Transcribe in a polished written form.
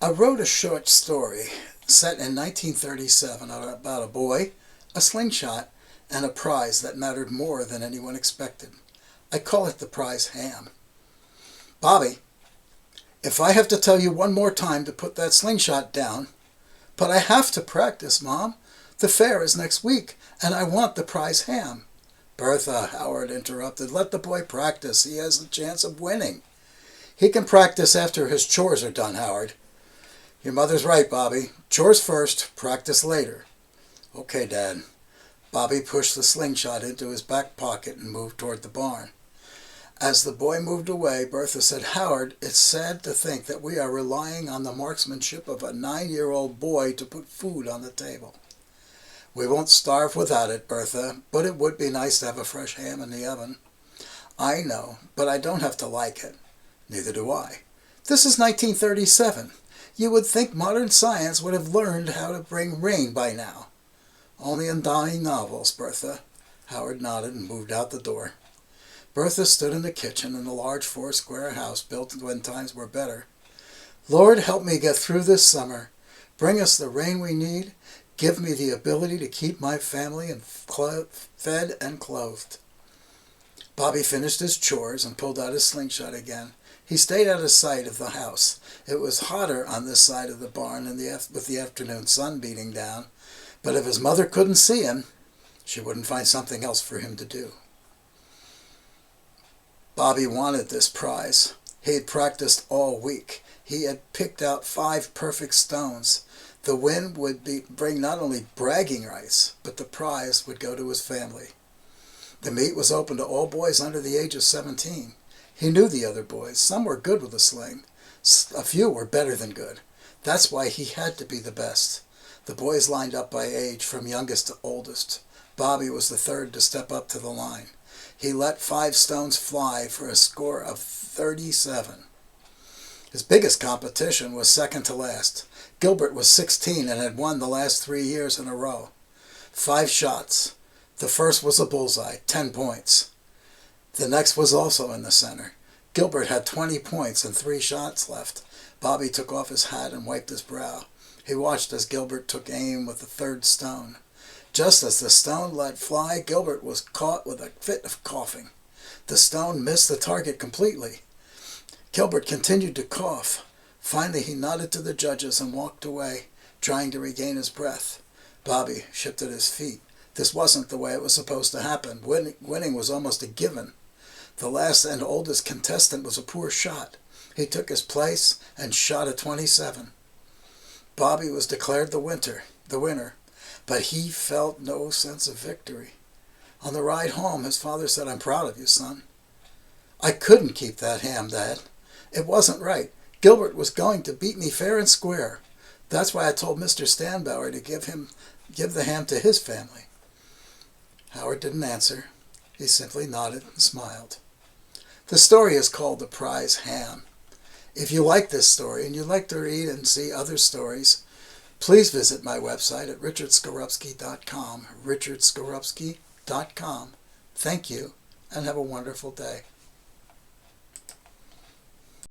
I wrote a short story set in 1937 about a boy, a slingshot, and a prize that mattered more than anyone expected. I call it the prize ham. Bobby, if I have to tell you one more time to put that slingshot down, but I have to practice, Mom. The fair is next week, and I want the prize ham. Bertha, Howard interrupted, let the boy practice. He has a chance of winning. He can practice after his chores are done, Howard. Your mother's right, Bobby. Chores first, practice later. Okay, Dad. Bobby pushed the slingshot into his back pocket and moved toward the barn. As the boy moved away, Bertha said, Howard, it's sad to think that we are relying on the marksmanship of a 9-year-old boy to put food on the table. We won't starve without it, Bertha, but it would be nice to have a fresh ham in the oven. I know, but I don't have to like it. Neither do I. This is 1937. You would think modern science would have learned how to bring rain by now. Only in dying novels, Bertha. Howard nodded and moved out the door. Bertha stood in the kitchen in the large 4-square house built when times were better. Lord, help me get through this summer. Bring us the rain we need. Give me the ability to keep my family fed and clothed. Bobby finished his chores and pulled out his slingshot again. He stayed out of sight of the house. It was hotter on this side of the barn with the afternoon sun beating down, but if his mother couldn't see him, she wouldn't find something else for him to do. Bobby wanted this prize. He had practiced all week. He had picked out 5 perfect stones. The win would bring not only bragging rights, but the prize would go to his family. The meet was open to all boys under the age of 17. He knew the other boys. Some were good with a sling. A few were better than good. That's why he had to be the best. The boys lined up by age, from youngest to oldest. Bobby was the third to step up to the line. He let 5 stones fly for a score of 37. His biggest competition was second to last. Gilbert was 16 and had won the last 3 years in a row. 5 shots. The first was a bullseye, 10 points. The next was also in the center. Gilbert had 20 points and 3 shots left. Bobby took off his hat and wiped his brow. He watched as Gilbert took aim with the 3rd stone. Just as the stone let fly, Gilbert was caught with a fit of coughing. The stone missed the target completely. Gilbert continued to cough. Finally, he nodded to the judges and walked away, trying to regain his breath. Bobby shifted his feet. This wasn't the way it was supposed to happen. Winning was almost a given. The last and oldest contestant was a poor shot. He took his place and shot a 27. Bobby was declared the winner, but he felt no sense of victory. On the ride home, his father said, I'm proud of you, son. I couldn't keep that ham, Dad. It wasn't right. Gilbert was going to beat me fair and square. That's why I told Mr. Stanbauer to give the ham to his family. Howard didn't answer. He simply nodded and smiled. The story is called The Prize Ham. If you like this story and you'd like to read and see other stories, please visit my website at richardskorupski.com, richardskorupski.com. Thank you, and have a wonderful day.